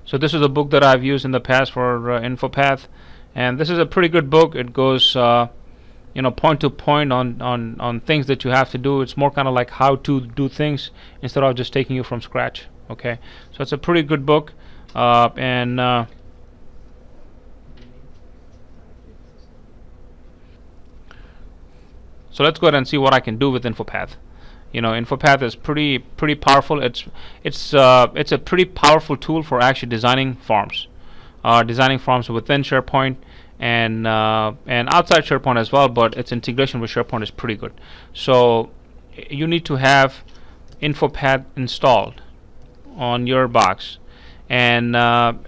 So this is a book that I've used in the past for Infopath, and this is a pretty good book. It goes point to point on things that you have to do. It's more kind of like how to do things instead of just taking you from scratch. Okay, so it's a pretty good book, so let's go ahead and see what I can do with Infopath. Infopath is pretty powerful. It's a pretty powerful tool for actually designing forms within SharePoint and outside SharePoint as well. But its integration with SharePoint is pretty good. So you need to have Infopath installed on your box, and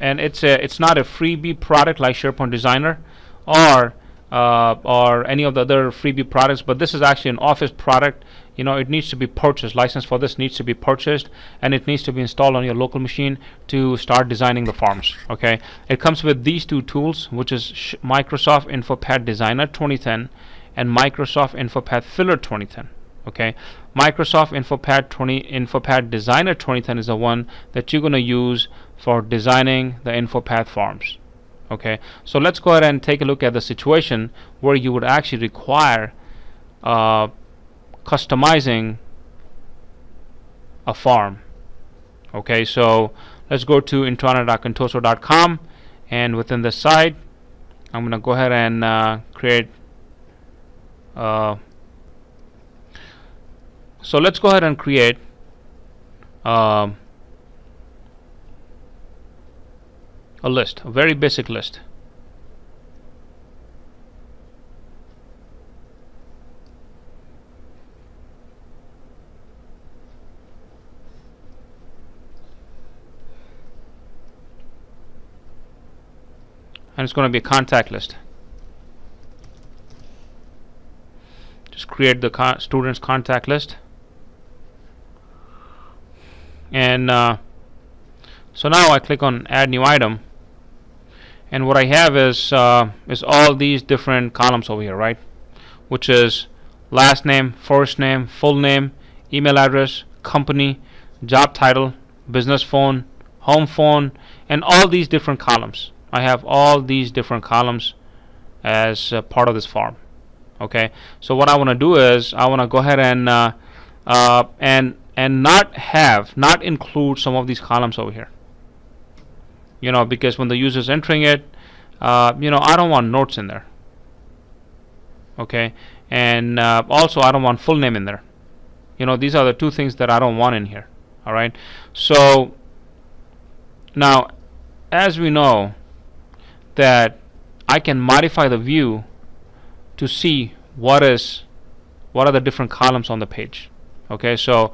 it's not a freebie product like SharePoint Designer or any of the other freebie products, but this is actually an Office product. It needs to be purchased. License for this needs to be purchased, and it needs to be installed on your local machine to start designing the forms. Okay, it comes with these two tools, which is Microsoft Infopath Designer 2010 and Microsoft Infopath Filler 2010. Okay, Microsoft Infopath Designer 2010 is the one that you're going to use for designing the Infopath forms. Okay, so let's go ahead and take a look at the situation where you would actually require customizing a form. Okay, so let's go to intranet.contoso.com, and within this site I'm going to go ahead and create so let's go ahead and create a list, a very basic list. And it's going to be a contact list. Just create the student's contact list. And so now I click on add new item, and what I have is all these different columns over here, right? Which is last name, first name, full name, email address, company, job title, business phone, home phone, and all these different columns. I have all these different columns as part of this form. Okay, so what I want to do is I want to go ahead and not include some of these columns over here. Because when the user is entering it, I don't want notes in there. Okay, and also I don't want full name in there. These are the two things that I don't want in here. All right, so now as we know that I can modify the view to see what are the different columns on the page. Okay, so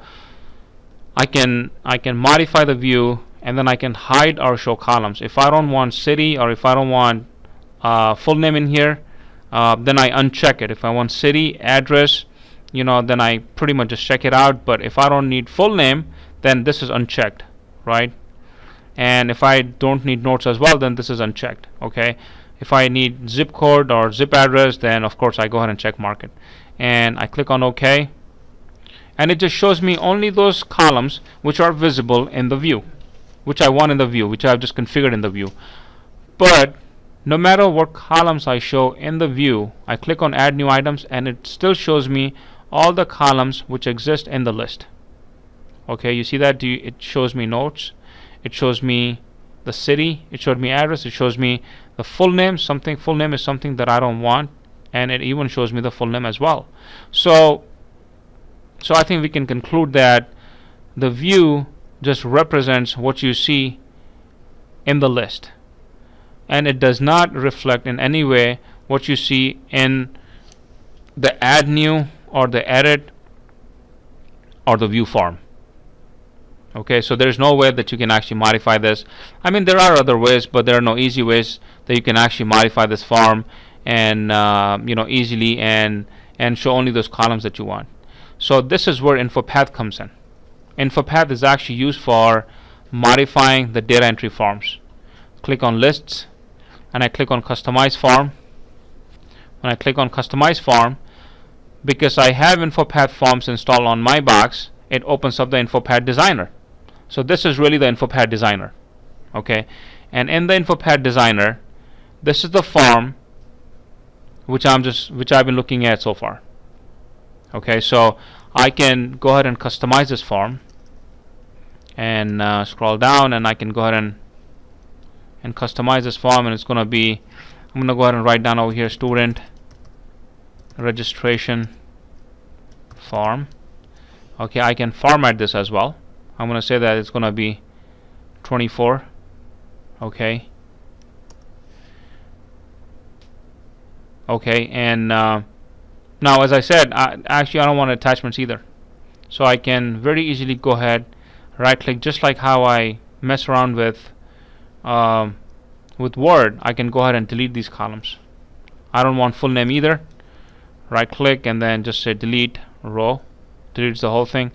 I can modify the view, and then I can hide or show columns. If I don't want city, or if I don't want full name in here, then I uncheck it. If I want city, address, then I pretty much just check it out. But if I don't need full name, then this is unchecked, right? And if I don't need notes as well, then this is unchecked. Okay, if I need zip code or zip address, then of course I go ahead and check mark it, and I click on OK, and it just shows me only those columns which are visible in the view, which I want in the view, which I've just configured in the view. But no matter what columns I show in the view, I click on add new items, and it still shows me all the columns which exist in the list. Okay, you see that? It shows me notes, it shows me the city, it showed me address, it shows me the full name. Full name is something that I don't want, and it even shows me the full name as well. So I think we can conclude that the view just represents what you see in the list, and it does not reflect in any way what you see in the add new or the edit or the view form. Okay, so there's no way that you can actually modify this. I mean, there are other ways, but there are no easy ways that you can actually modify this form and easily and show only those columns that you want. So this is where Infopath comes in. Infopath is actually used for modifying the data entry forms. Click on lists, and I click on customize form. When I click on customize form, because I have Infopath forms installed on my box, it opens up the Infopath Designer. So this is really the Infopath Designer. Okay, and in the Infopath designer, this is the form which I've been looking at so far. Okay, so I can go ahead and customize this form and scroll down, and I can go ahead and customize this form, and it's going to be, I'm going to go ahead and write down over here student registration form. Okay, I can format this as well. I'm going to say that it's going to be 24. Okay, and now, as I said, actually I don't want attachments either, so I can very easily go ahead, right click, just like how I mess around with Word. I can go ahead and delete these columns. I don't want full name either. Right click and then just say delete row, deletes the whole thing.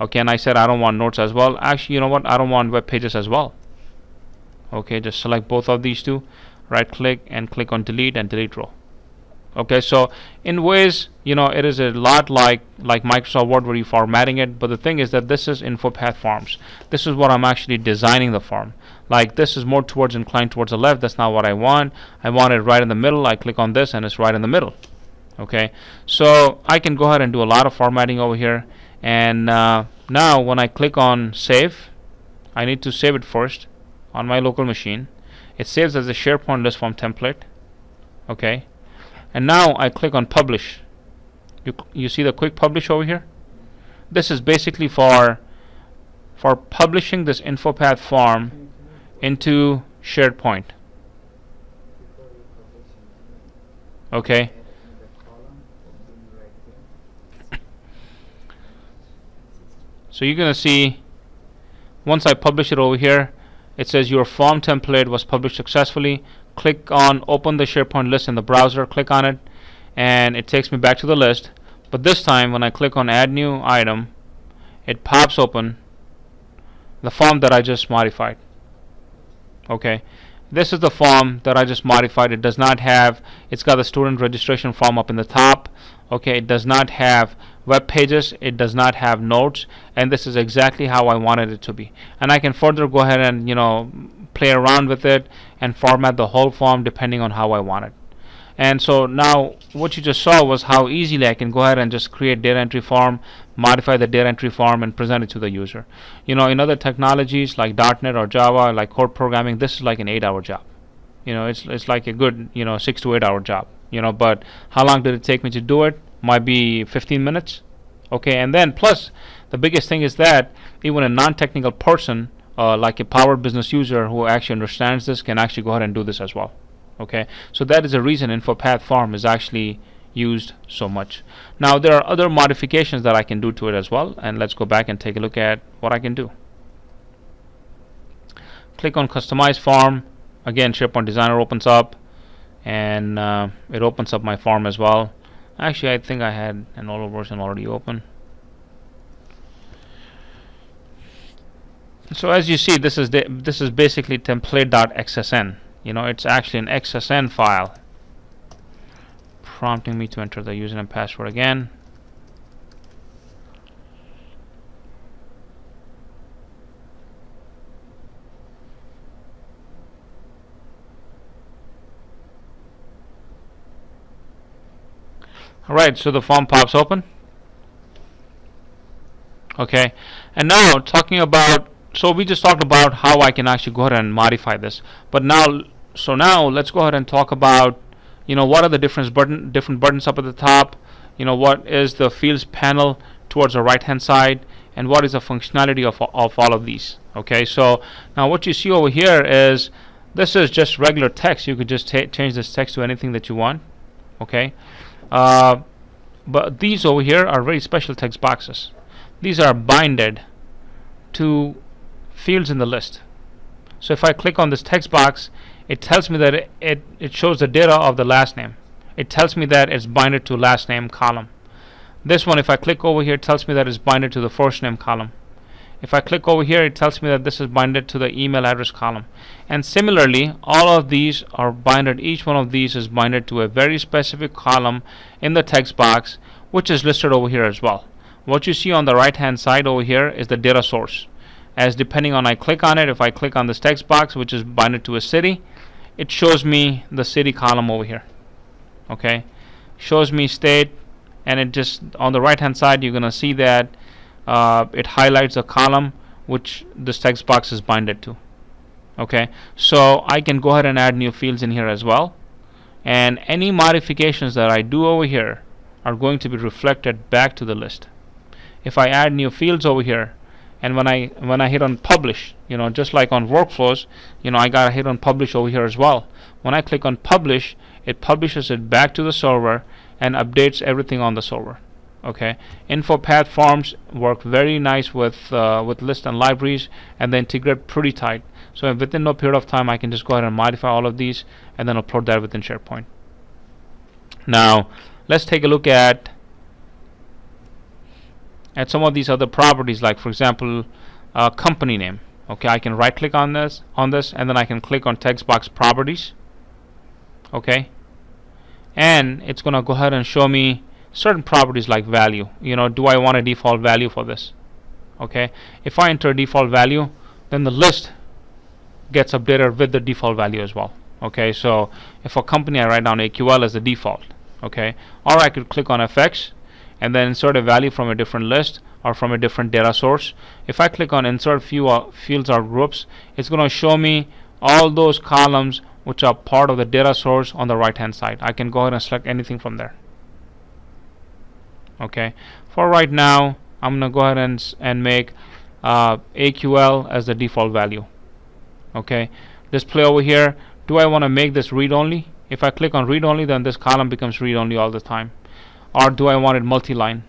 Okay, and I said I don't want notes as well. Actually, you know what, I don't want web pages as well. Okay, just select both of these two, right click and click on delete and delete row. Okay, so in ways, you know, it is a lot like Microsoft Word where you're formatting it, but the thing is that this is Infopath forms. This is what I'm actually designing the form. Like, this is more towards inclined towards the left. That's not what I want. I want it right in the middle. I click on this and it's right in the middle. Okay, so I can go ahead and do a lot of formatting over here. And now when I click on save, I need to save it first on my local machine. It saves as a SharePoint list form template. Okay, and now I click on publish. You see the quick publish over here? This is basically for publishing this Infopath form into SharePoint. Okay, so you're gonna see once I publish it over here, it says your form template was published successfully. Click on open the SharePoint list in the browser, click on it, and it takes me back to the list. But this time when I click on add new item, it pops open the form that I just modified. Okay, this is the form that I just modified. It does not have, it's got the student registration form up in the top. Okay, it does not have web pages, it does not have notes, and this is exactly how I wanted it to be. And I can further go ahead and, you know, play around with it and format the whole form depending on how I want it. And so now what you just saw was how easily I can go ahead and just create data entry form, modify the data entry form, and present it to the user. You know, in other technologies like .NET or Java, like code programming, this is like an 8-hour job. You know, it's like a good, you know, 6 to 8 hour job. You know, but how long did it take me to do it? Might be 15 minutes. Okay, and then plus the biggest thing is that even a non-technical person, like a Power Business user who actually understands this, can actually go ahead and do this as well. Okay, so that is the reason Infopath form is actually used so much. Now there are other modifications that I can do to it as well, and let's go back and take a look at what I can do. Click on customize form. Again, SharePoint Designer opens up, and it opens up my form as well. Actually, I think I had an older version already open. So as you see, this is basically template.xsn. You know, it's actually an XSN file, prompting me to enter the username and password again. Alright, so the form pops open. Okay, and now talking about, so we just talked about how I can actually go ahead and modify this. But now, now let's go ahead and talk about, you know, what are the different buttons up at the top, you know, what is the fields panel towards the right hand side, and what is the functionality of all of these. Okay, so now what you see over here is, this is just regular text. You could just change this text to anything that you want. Okay, but these over here are very special text boxes. These are binded to fields in the list. So if I click on this text box, it tells me that it shows the data of the last name. It tells me that it's binded to last name column. This one, if I click over here, it tells me that it's binded to the first name column. If I click over here, it tells me that this is binded to the email address column. And similarly, all of these are binded, each one of these is binded to a very specific column in the text box, which is listed over here as well. What you see on the right hand side over here is the data source. as depending on I click on it. If I click on this text box, which is binded to a city, it shows me the city column over here. Okay, shows me state, and it just on the right hand side you're gonna see that it highlights a column which this text box is binded to. Okay, so I can go ahead and add new fields in here as well, and any modifications that I do over here are going to be reflected back to the list. If I add new fields over here, and when I hit on publish, just like on workflows, I gotta hit on publish over here as well. When I click on publish, it publishes it back to the server and updates everything on the server. Okay, Infopath forms work very nice with lists and libraries, and they integrate pretty tight. So within no period of time, I can just go ahead and modify all of these and then upload that within SharePoint. Now let's take a look at some of these other properties, like for example company name. Okay, I can right click on this and then I can click on text box properties. Okay, and it's gonna go ahead and show me certain properties like value. Do I want a default value for this? Okay, if I enter a default value, then the list gets updated with the default value as well. Okay, so if for company I write down AQL as the default. Okay, or I could click on FX and then insert a value from a different list or from a different data source. If I click on insert fields or groups, it's going to show me all those columns which are part of the data source on the right hand side. I can go ahead and select anything from there. Okay, for right now I'm going to go ahead and make AQL as the default value. Okay, display over here, do I want to make this read only? If I click on read only, then this column becomes read only all the time. Or do I want it multi-line?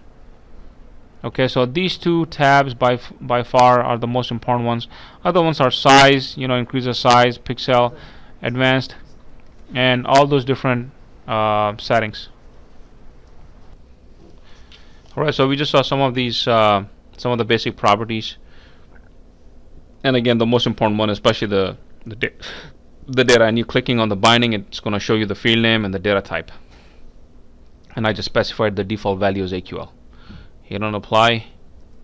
Okay, so these two tabs by far are the most important ones. Other ones are size, increase the size, pixel, advanced, and all those different settings. Alright, so we just saw some of these, some of the basic properties. And again, the most important one, especially the data, and you clicking on the binding, it's going to show you the field name and the data type. And I just specified the default value as AQL. Hit on apply,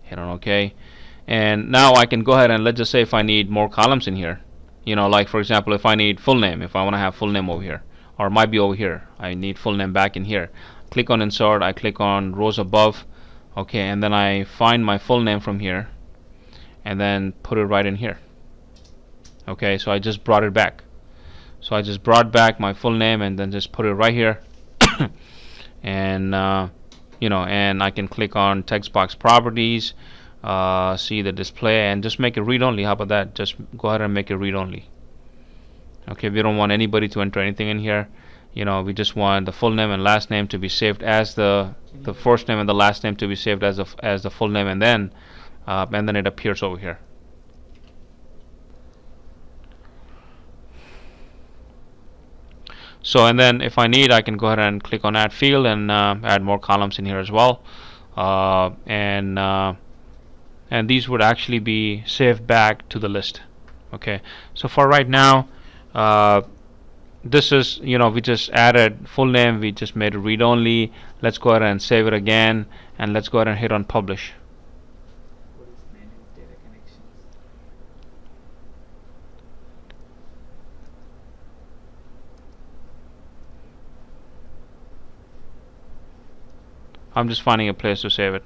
hit on OK, and now I can go ahead and let's just say if I need more columns in here, like for example if I need full name, if I want to have full name over here, or it might be over here, I need full name back in here. Click on insert, I click on rows above, okay, and then I find my full name from here and then put it right in here. Okay, so I just brought it back. So I just brought back my full name and then just put it right here. And and I can click on text box properties, see the display, and just make it read only. How about that? Just go ahead and make it read only. Okay, we don't want anybody to enter anything in here. We just want the full name and last name to be saved as the first name, and the last name to be saved as the full name, and then it appears over here. So, and then if I need, I can go ahead and click on add field and add more columns in here as well, and these would actually be saved back to the list. Okay, so for right now, this is, we just added full name, we just made it read only. Let's go ahead and save it again, and let's go ahead and hit on publish. I'm just finding a place to save it.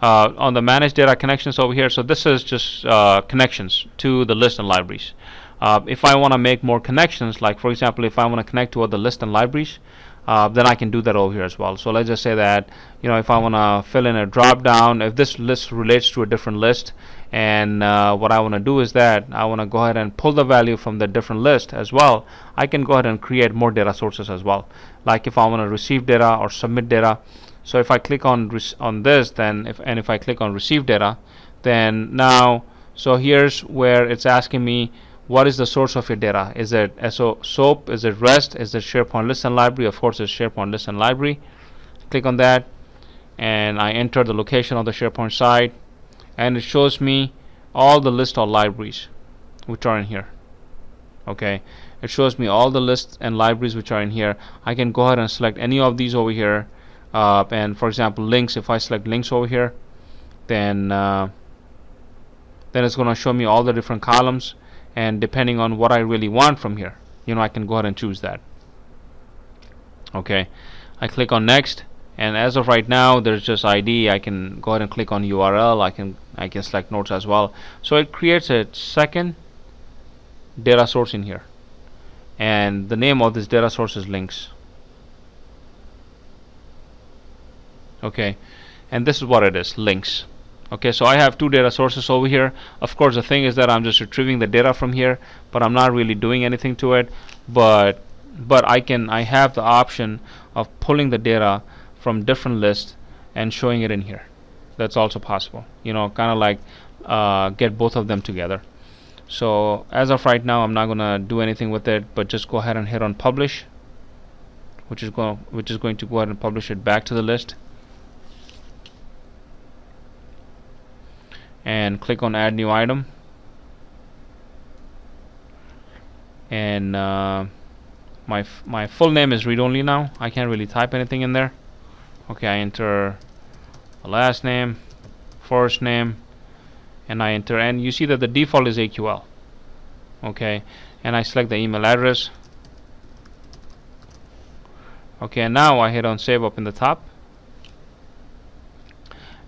On the manage data connections over here, so this is just connections to the list and libraries. If I want to make more connections, like for example if I want to connect to other lists and libraries, then I can do that over here as well. So let's just say that if I want to fill in a drop down, if this list relates to a different list, and what I want to do is that I want to go ahead and pull the value from the different list as well, I can go ahead and create more data sources as well. Like if I want to receive data or submit data, so if I click on this, then if I click on receive data, then now, so here's where it's asking me what is the source of your data. Is it SOAP? Is it REST? Is it SharePoint list and library? Of course it's SharePoint list and library. Click on that and I enter the location of the SharePoint site, and it shows me all the list or libraries which are in here. Okay, it shows me all the lists and libraries which are in here. I can go ahead and select any of these over here. And for example links, if I select links over here, then then it's going to show me all the different columns, and depending on what I really want from here, I can go ahead and choose that. Okay, I click on next, and as of right now there's just ID. I can go ahead and click on URL. I can select notes as well. So it creates a second data source in here, and the name of this data source is links. Okay, and this is what it is, links. Okay, so I have two data sources over here. Of course, the thing is that I'm just retrieving the data from here, but I'm not really doing anything to it. But I have the option of pulling the data from different lists and showing it in here. That's also possible. Kind of like get both of them together. So as of right now, I'm not gonna do anything with it, but just go ahead and hit on publish, which is going to go ahead and publish it back to the list. And click on add new item, and my full name is read only now. I can't really type anything in there. Okay, I enter a last name, first name, and I enter, and you see that the default is AQL. Okay, and I select the email address. Okay, and now I hit on save up in the top,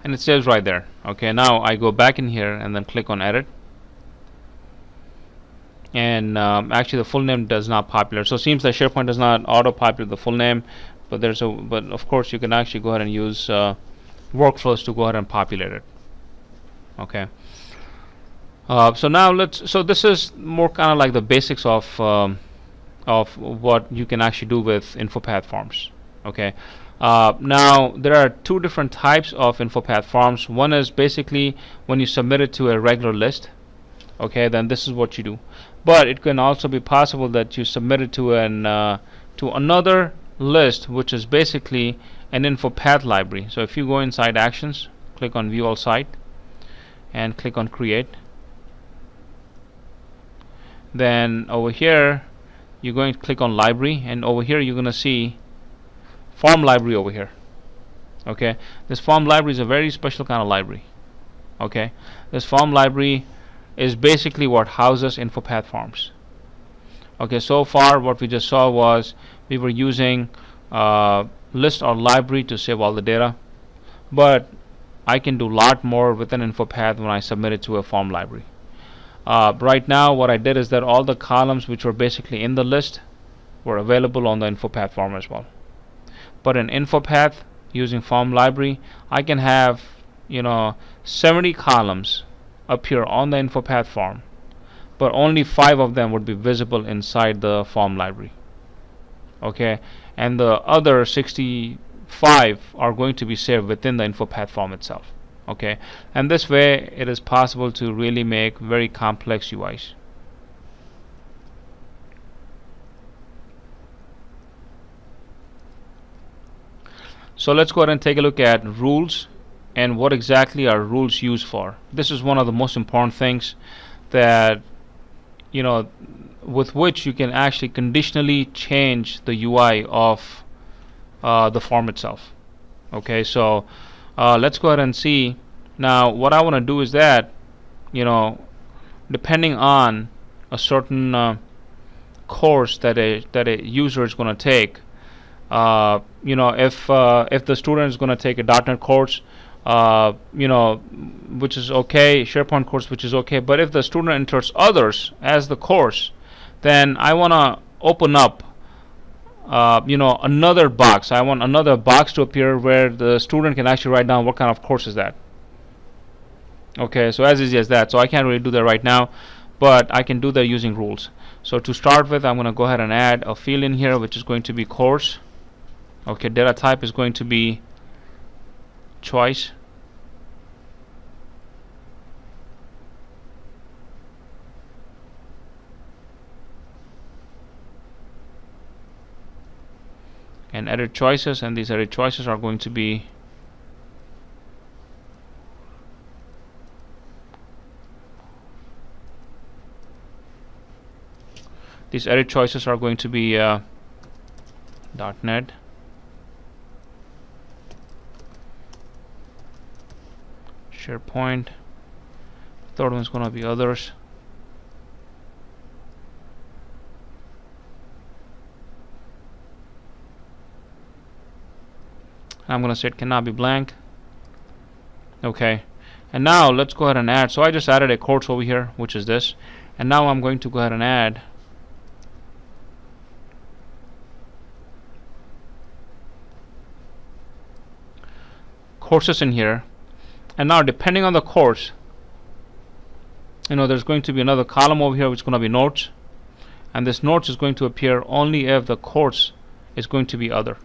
and it saves right there. Okay, now I go back in here and then click on edit, and actually the full name does not populate. So it seems that SharePoint does not auto populate the full name, but of course you can actually go ahead and use workflows to go ahead and populate it. Okay, so now so this is more kind of like the basics of what you can actually do with Infopath forms. Okay, now there are two different types of Infopath forms. One is basically when you submit it to a regular list. Okay, then this is what you do. But it can also be possible that you submit it to another list, which is basically an Infopath library. So if you go inside actions, click on view all site, and click on create. Then over here you're going to click on library, and over here you're going to see FormLibrary over here. Okay, this FormLibrary is a very special kind of library. Okay, this FormLibrary is basically what houses Infopath forms. Okay, so far what we just saw was we were using list or library to save all the data, but I can do a lot more within Infopath when I submit it to a form library. Right now what I did is that all the columns which were basically in the list were available on the Infopath form as well. But in Infopath, using form library, I can have 70 columns appear on the Infopath form, but only 5 of them would be visible inside the form library. Okay, and the other 65 are going to be saved within the Infopath form itself. Okay, and this way it is possible to really make very complex UIs. So let's go ahead and take a look at rules and what exactly are rules used for. This is one of the most important things that with which you can actually conditionally change the UI of the form itself. Okay, so let's go ahead and see. Now what I want to do is that depending on a certain course that a user is going to take, if the student is going to take a .NET course, which is okay, SharePoint course, which is okay, but if the student enters others as the course, then I want to open up another box. I want another box to appear where the student can actually write down what kind of course is that. Okay, so as easy as that. So I can't really do that right now, but I can do that using rules. So to start with, I'm going to go ahead and add a field in here, which is going to be course. Okay, data type is going to be choice. And edit choices, and these edit choices are going to be .NET, SharePoint, third one's gonna be others. I'm gonna say it cannot be blank. Okay, and now let's go ahead and add. So I just added a course over here, which is this, and now I'm going to go ahead and add courses in here. And now depending on the course, there's going to be another column over here which is going to be notes, and this notes is going to appear only if the course is going to be other.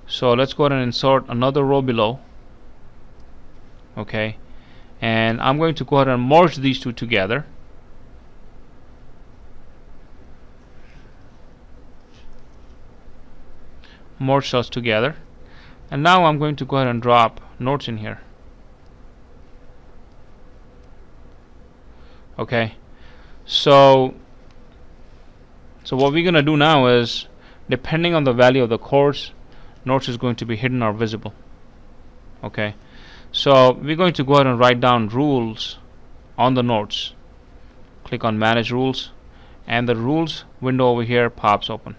So let's go ahead and insert another row below. Okay, and I'm going to go ahead and merge these two together. Merge cells together, and now I'm going to go ahead and drop notes in here. Okay, so what we're gonna do now is, depending on the value of the course, notes is going to be hidden or visible. Okay, so we're going to go ahead and write down rules on the notes. Click on manage rules, and the rules window over here pops open.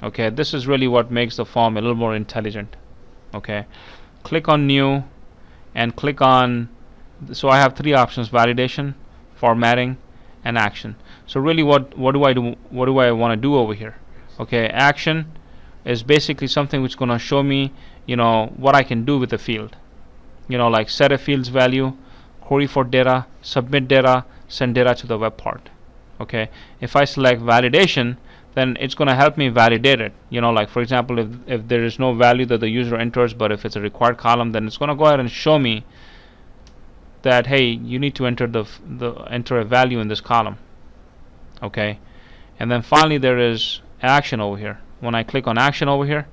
Okay, this is really what makes the form a little more intelligent. Okay, click on new and click on, so I have three options: validation, formatting, and action. So really what do I do? What do I want to do over here? Okay, action is basically something which is going to show me what I can do with the field, like set a field's value, query for data, submit data, send data to the web part. Okay, if I select validation, then it's going to help me validate it. Like for example, if there is no value that the user enters, but if it's a required column, then it's going to go ahead and show me that, hey, you need to enter enter a value in this column. Okay, and then finally there is action over here. When I click on action over here,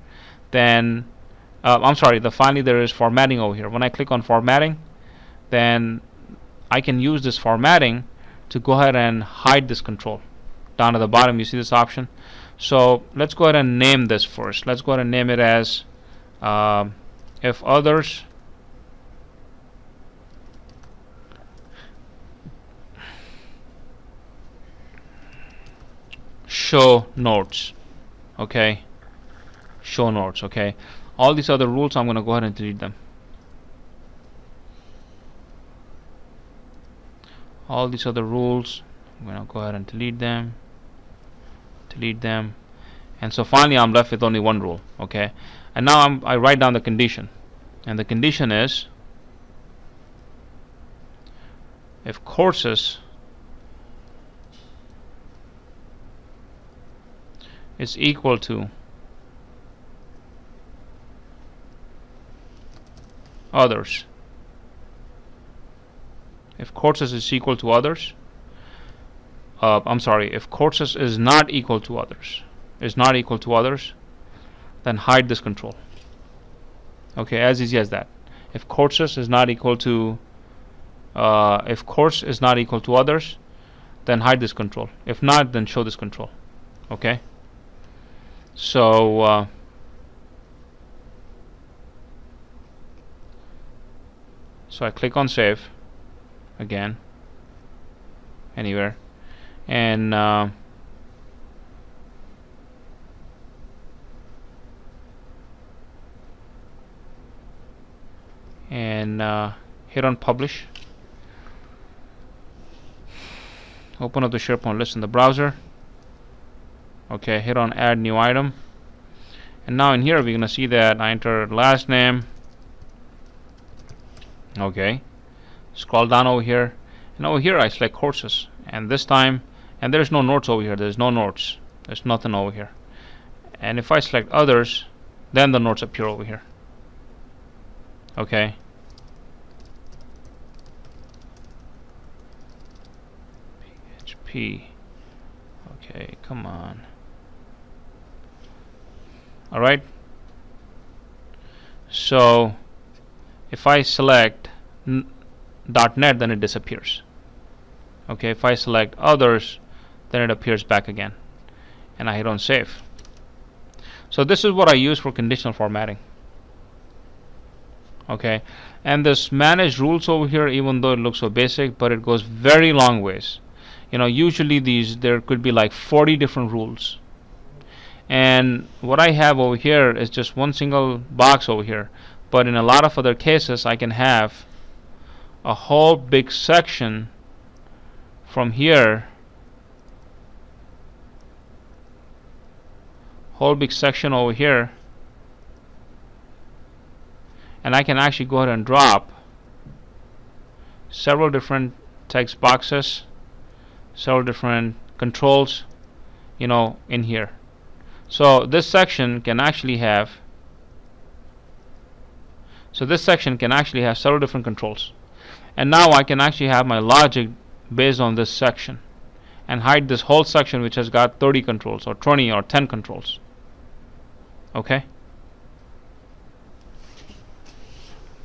then finally there is formatting over here. When I click on formatting, then I can use this formatting to go ahead and hide this control. Down at the bottom you see this option. So let's go ahead and name this first. Let's go ahead and name it as if others show notes. Okay, show notes. Okay, all these other rules I'm going to go ahead and delete them. All these other rules I'm going to go ahead and delete them, and so finally I'm left with only one rule. Okay, and now I write down the condition, and the condition is if courses is equal to others. If courses is equal to others, if courses is not equal to others, then hide this control. Okay, as easy as that. If courses is not equal to if course is not equal to others, then hide this control. If not, then show this control. Okay, so I click on save again, anywhere, and hit on publish. Open up the SharePoint list in the browser. Okay, hit on add new item, and now in here we're gonna see that I entered last name. Okay, scroll down over here, and over here I select courses, and this time, and there's no notes over here. There's no notes. There's nothing over here. And if I select others, then the notes appear over here. Okay. PHP. Okay, come on. All right. So if I select .NET, then it disappears. Okay, if I select others, then it appears back again, and I hit on save. So this is what I use for conditional formatting. Okay, and this manage rules over here, even though it looks so basic, but it goes very long ways. Usually there could be like 40 different rules, and what I have over here is just one single box over here. But in a lot of other cases, I can have a whole big section from here, whole big section over here, and I can actually go ahead and drop several different text boxes, several different controls, in here. So this section can actually have several different controls, and now I can actually have my logic based on this section and hide this whole section which has got 30 controls or 20 or 10 controls. Okay,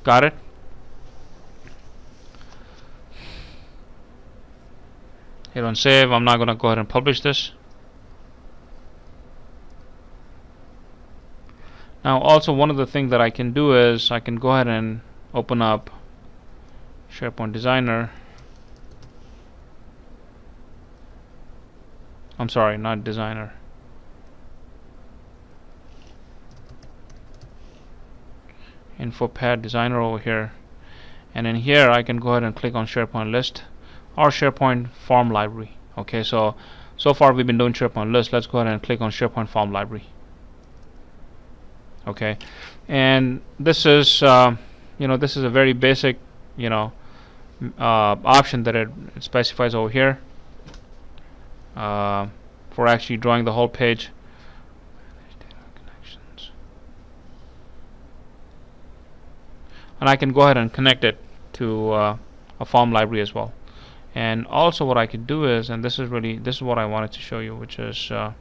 got it? Hit on save. I'm not going to go ahead and publish this. Now also, one of the things that I can do is I can go ahead and open up SharePoint Designer. I'm sorry, not Designer. Infopath Designer over here, and in here I can go ahead and click on SharePoint List or SharePoint FormLibrary. Okay, so far we've been doing SharePoint List. Let's go ahead and click on SharePoint FormLibrary. Okay, and this is this is a very basic option that it specifies over here for actually drawing the whole page. And I can go ahead and connect it to a form library as well. And also what I could do is, and this is what I wanted to show you, which is click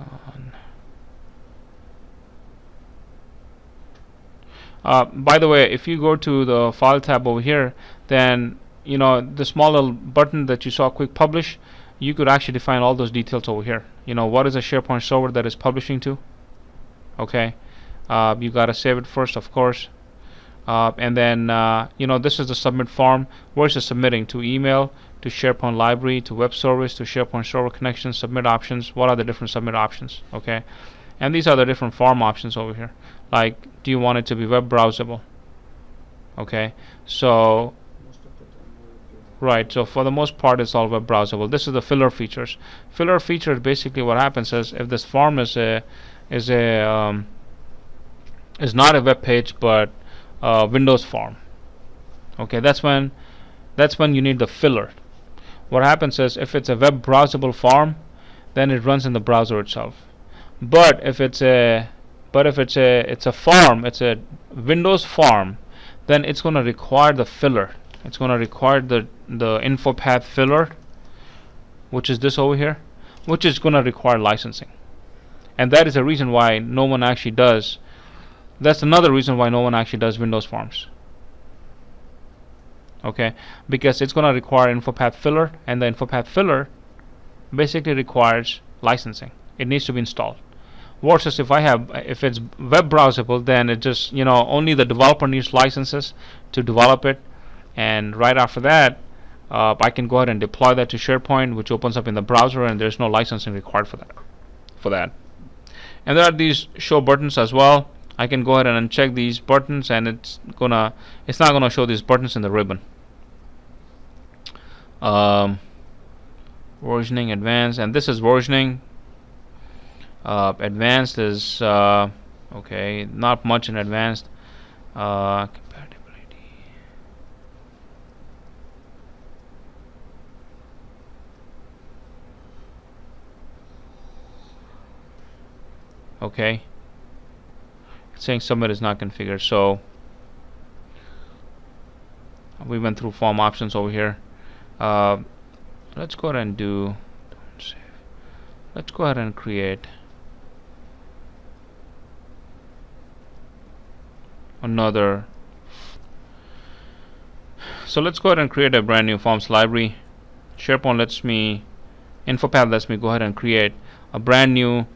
on. By the way, if you go to the file tab over here, then the small little button that you saw, quick publish, you could actually define all those details over here. What is a SharePoint server that is publishing to? Okay, you gotta save it first, of course, and then this is the submit form. Where is it submitting? To email, to SharePoint library, to web service, to SharePoint server connection, submit options. What are the different submit options? Okay, and these are the different form options over here. Like, do you want it to be web browsable? Okay, so right, so for the most part it's all web browsable. This is the filler features. Filler features, basically what happens is, if this form is not a web page but a Windows form, okay, that's when you need the filler. What happens is, if it's a web browsable form, then it runs in the browser itself. But if it's a form, it's a Windows form, then it's going to require the filler. It's going to require the Infopath filler, which is this over here, which is going to require licensing. And that is the reason why no one actually does. That's another reason why no one actually does Windows forms. Okay, because it's going to require Infopath filler, and the Infopath filler basically requires licensing. It needs to be installed. Versus if it's web browsable, then it just only the developer needs licenses to develop it, and right after that I can go ahead and deploy that to SharePoint, which opens up in the browser, and there's no licensing required for that. And there are these show buttons as well. I can go ahead and uncheck these buttons, and it's not gonna show these buttons in the ribbon. Versioning advanced, and this is versioning. Advanced is okay, not much in advanced. Compatibility. Okay, it's saying submit is not configured. So we went through form options over here. Let's go ahead and do. Don't save. Let's go ahead and create another. So let's go ahead and create a brand new forms library. SharePoint Infopath lets me go ahead and create a brand new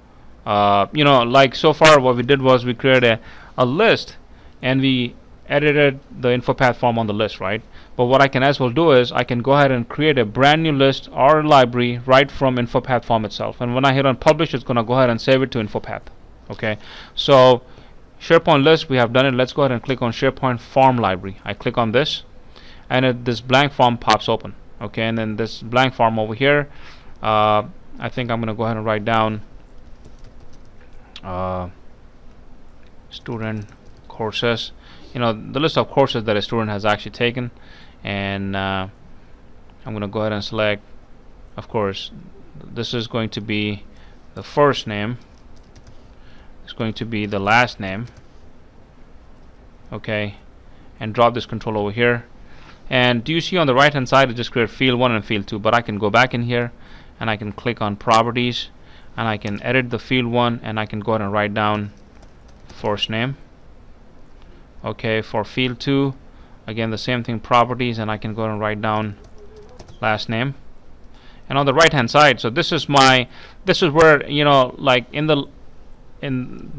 like so far what we did was we created a list and we edited the Infopath form on the list, right? But what I can as well do is I can go ahead and create a brand new list or library right from Infopath form itself. And when I hit on publish, it's going to go ahead and save it to Infopath. Okay, so SharePoint list, we have done it. Let's go ahead and click on SharePoint form library. I click on this, and this blank form pops open. Okay, and then this blank form over here, I think I'm going to go ahead and write down student courses, the list of courses that a student has actually taken. And I'm going to go ahead and select, of course, this is going to be the first name, it's going to be the last name. Okay, and drop this control over here. And do you see on the right hand side it just created field 1 and field 2, but I can go back in here and I can click on properties and I can edit the field 1 and I can go ahead and write down first name. Okay, for field 2, again the same thing, properties, and I can go ahead and write down last name. And on the right hand side, so this is where, like in the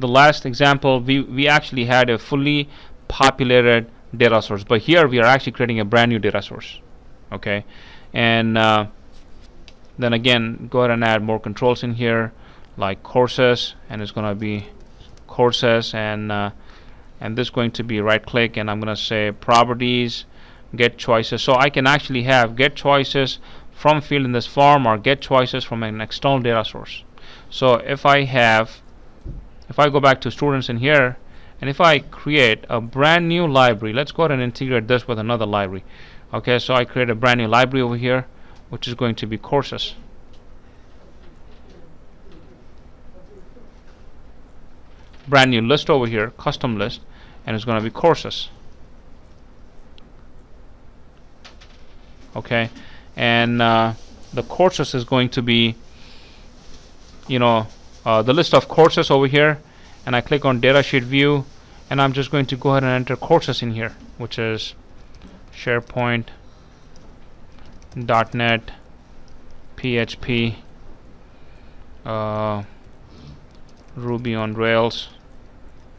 last example, we actually had a fully populated data source, but here we are actually creating a brand new data source. Okay, and then again go ahead and add more controls in here, like courses, and it's going to be courses, and this is going to be right click, and I'm going to say properties, get choices. So I can actually have get choices from field in this form or get choices from an external data source. So if I go back to students in here, and if I create a brand new library, let's go ahead and integrate this with another library. Okay, so I create a brand new library over here, which is going to be courses. Brand new list over here, custom list, and it's going to be courses. Okay, and the courses is going to be, the list of courses over here, and I click on datasheet view, and I'm just going to go ahead and enter courses in here, which is SharePoint, .NET, PHP, Ruby on Rails,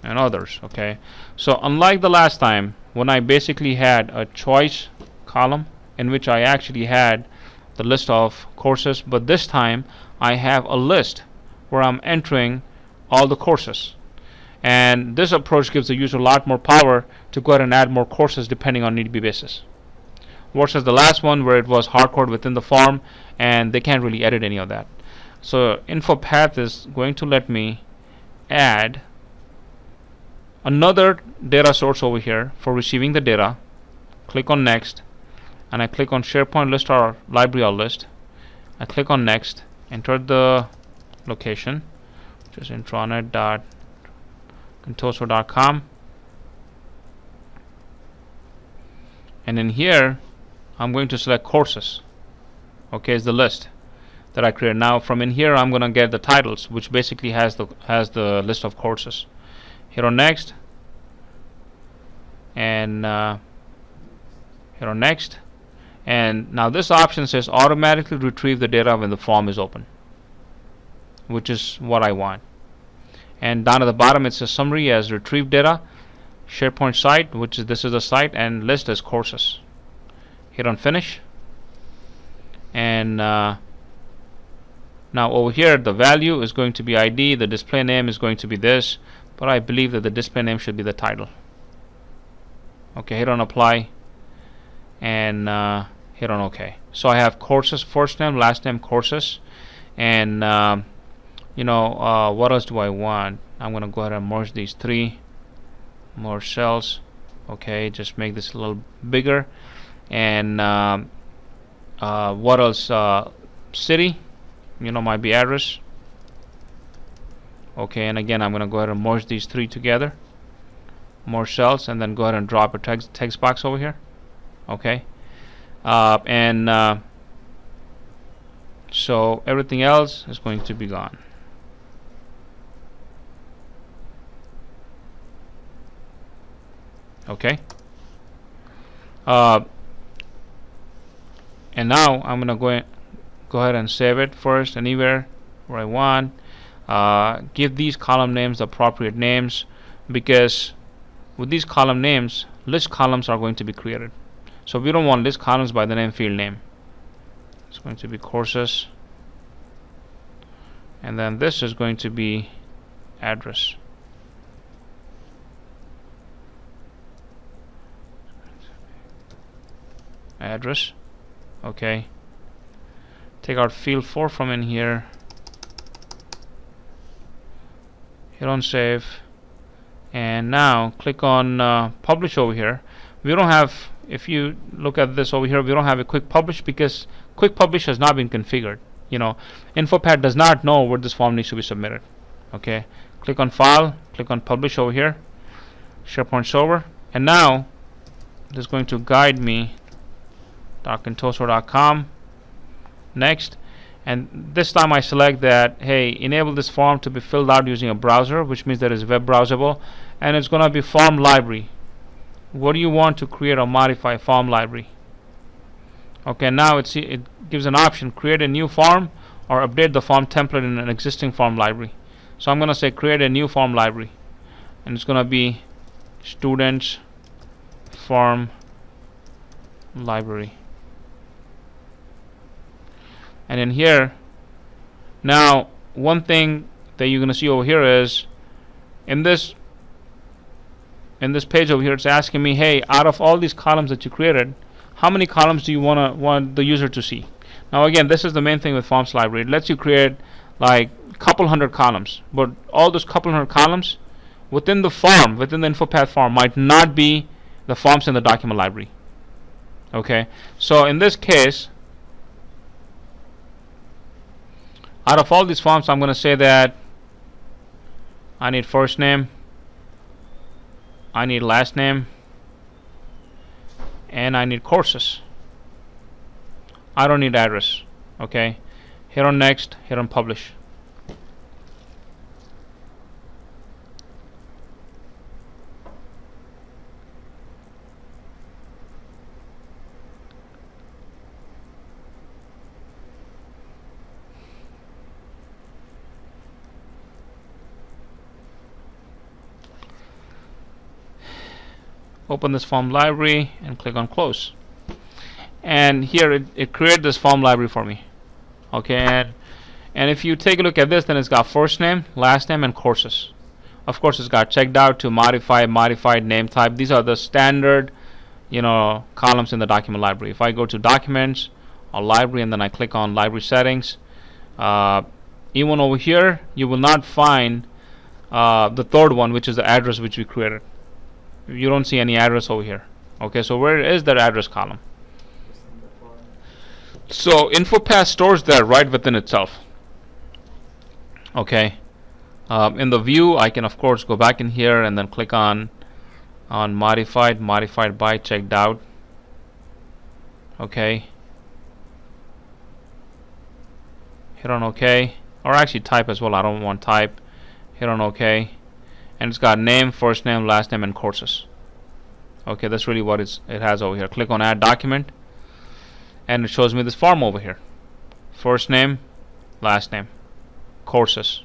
and others. Okay, so unlike the last time when I basically had a choice column in which I actually had the list of courses, but this time I have a list where I'm entering all the courses, and this approach gives the user a lot more power to go ahead and add more courses depending on need be basis, versus the last one where it was hardcoded within the form and they can't really edit any of that. So Infopath is going to let me add another data source over here for receiving the data. Click on next, and I click on SharePoint list or library or list. I click on next, enter the location, which is intranet.contoso.com, and in here I'm going to select courses. Okay, is the list that I created. Now from in here I'm going to get the titles, which basically has the list of courses. Hit on next, and hit on next, and now this option says automatically retrieve the data when the form is open, which is what I want. And down at the bottom it says summary as retrieve data, SharePoint site, which is this is the site, and list as courses. Hit on finish, and now over here the value is going to be ID, the display name is going to be this, but I believe that the display name should be the title. Okay, hit on apply, and hit on OK. So I have courses, first name, last name, courses, and what else do I want? I'm going to go ahead and merge these three more cells. Okay, just make this a little bigger, and what else? City, might be address. Okay, and again I'm going to go ahead and merge these three together, more cells, and then go ahead and drop a text box over here. Okay, and so everything else is going to be gone. Okay, and now I'm going to go ahead and save it first anywhere where I want. Give these column names the appropriate names, because with these column names, list columns are going to be created. So we don't want list columns by the name field name. It's going to be courses, and then this is going to be address. Address. Okay. Take out field 4 from in here. Hit on save. And now click on publish over here. We don't have, if you look at this over here, we don't have a quick publish because quick publish has not been configured. You know, Infopath does not know where this form needs to be submitted. Okay. Click on file, click on publish over here, SharePoint server, and now it is going to guide me dockintoaster.com. Next, and this time I select that, hey, enable this form to be filled out using a browser, which means that it's web browsable, and it's going to be FormLibrary. What do you want to create or modify? FormLibrary. Okay, now it gives an option: create a new form or update the form template in an existing form library. So I'm going to say create a new form library, and it's going to be students form library. And in here, now one thing that you're going to see over here is in this page over here, it's asking me, hey, out of all these columns that you created, how many columns do you want the user to see? Now again, this is the main thing with Forms Library. It lets you create like a couple hundred columns, but all those couple hundred columns within the form, within the Infopath form, might not be the forms in the document library. Okay, so in this case, out of all these forms, I'm going to say that I need first name, I need last name, and I need courses. I don't need address. Okay, hit on next, hit on publish. Open this form library and click on close, and here it created this form library for me. Okay, and if you take a look at this, then it's got first name, last name, and courses. Of course, it's got checked out to modify, modified, name type. These are the standard, you know, columns in the document library. If I go to documents or library and then I click on library settings, even over here you will not find the third one, which is the address which we created. You don't see any address over here. Okay, so where is that address column? So Infopath stores that right within itself. Okay, in the view, I can of course go back in here and then click on modified by, checked out. Okay, hit on OK, or actually type as well. I don't want type. Hit on OK. And it's got name, first name, last name, and courses. Okay, that's really what it has over here. Click on add document, and it shows me this form over here: first name, last name, courses.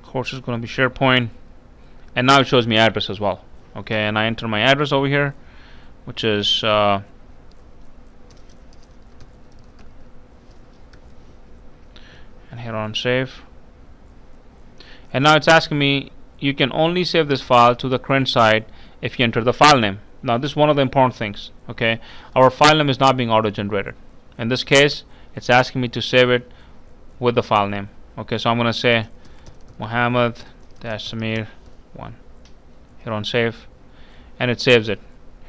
Course is going to be SharePoint, and now it shows me address as well. Okay, and I enter my address over here, which is and hit on save. And now it's asking me, you can only save this file to the current site if you enter the file name. Now this is one of the important things. Okay, our file name is not being auto generated. In this case, it's asking me to save it with the file name. Okay, so I'm going to say Muhammad-Samir 1. Hit on save, and it saves it.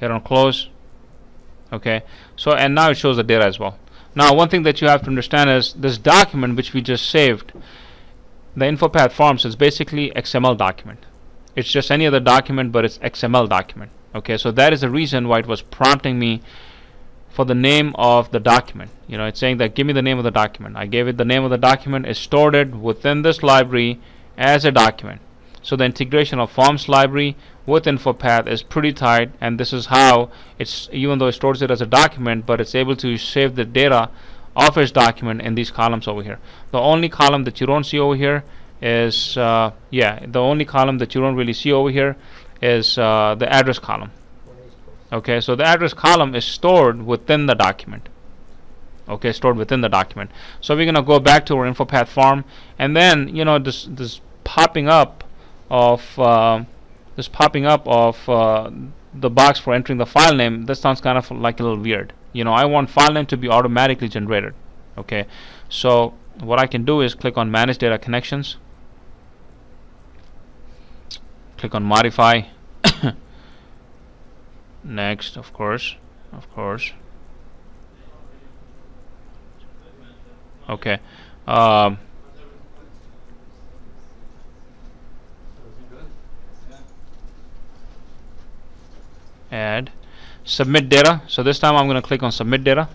Hit on close. Okay, so and now it shows the data as well. Now one thing that you have to understand is this document which we just saved, the Infopath forms, is basically XML document. It's just any other document, but it's XML document. Okay, so that is the reason why it was prompting me for the name of the document. You know, it's saying that give me the name of the document. I gave it the name of the document. It stored it within this library as a document. So the integration of Forms library with Infopath is pretty tight, and this is how it's, even though it stores it as a document, but it's able to save the data of its document in these columns over here. The only column that you don't see over here is the only column that you don't really see over here is the address column. Okay, so the address column is stored within the document. Okay, stored within the document. So we're gonna go back to our Infopath form, and then this popping up of the box for entering the file name. This sounds kind of like a little weird. I want file name to be automatically generated. Okay, so what I can do is click on Manage Data Connections, click on Modify. Next, of course. Okay. Add submit data. So this time I'm going to click on submit data.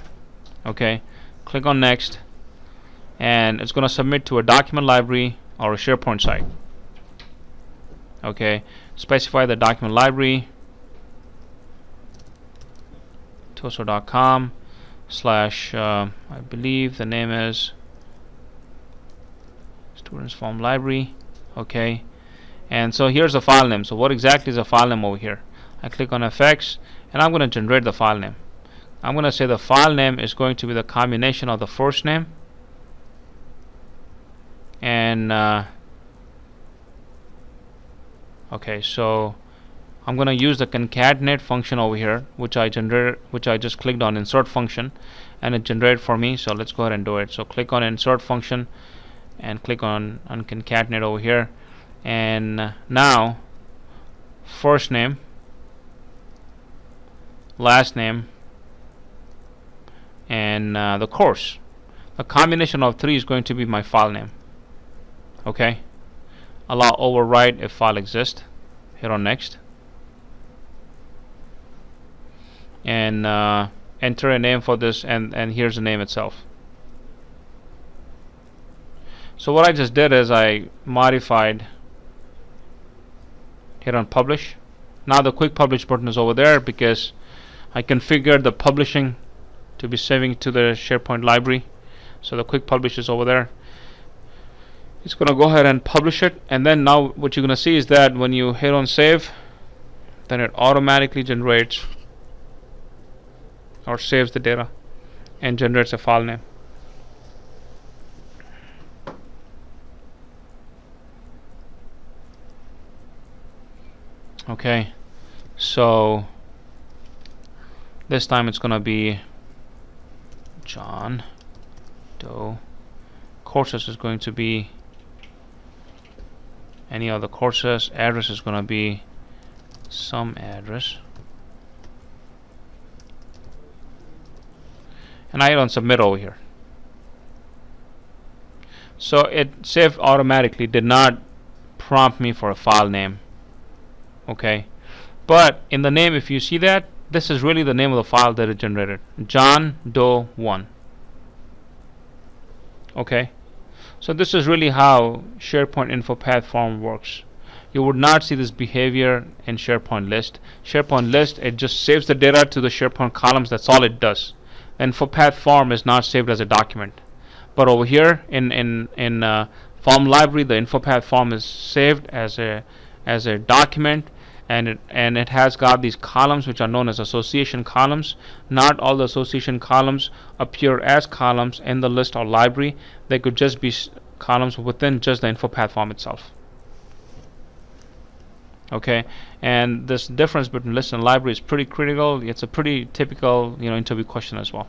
Okay, click on next, and it's going to submit to a document library or a SharePoint site. Okay, specify the document library, toso.com / I believe the name is Students FormLibrary. Okay, and so here's the file name. So what exactly is the file name over here? I click on FX, and I'm going to generate the file name. I'm going to say the file name is going to be the combination of the first name and okay, so I'm going to use the concatenate function over here, which I just clicked on insert function, and it generated for me. So let's go ahead and do it. So click on insert function and click on concatenate over here, and now first name, last name, and the course. The combination of 3 is going to be my file name. Okay, allow override if file exists. Hit on next, and enter a name for this, and here's the name itself. So what I just did is I modified. Hit on publish. Now the quick publish button is over there because I configured the publishing to be saving to the SharePoint library. So the quick publish is over there. It's going to go ahead and publish it, and then now what you're going to see is that when you hit on save, then it automatically generates or saves the data and generates a file name. Okay, so this time it's going to be John Doe. Courses is going to be any other courses. Address is going to be some address, and I hit on submit over here. So it saved automatically, did not prompt me for a file name. Okay, but in the name, if you see that, this is really the name of the file that it generated, John Doe 1. Okay, so this is really how SharePoint Infopath form works. You would not see this behavior in SharePoint list. SharePoint list, it just saves the data to the SharePoint columns. That's all it does. Infopath form is not saved as a document, but over here in FormLibrary, the Infopath form is saved as a document, and it has got these columns which are known as association columns. Not all the association columns appear as columns in the list or library. They could just be columns within just the Infopath form itself. Okay, and this difference between list and library is pretty critical. It's a pretty typical interview question as well.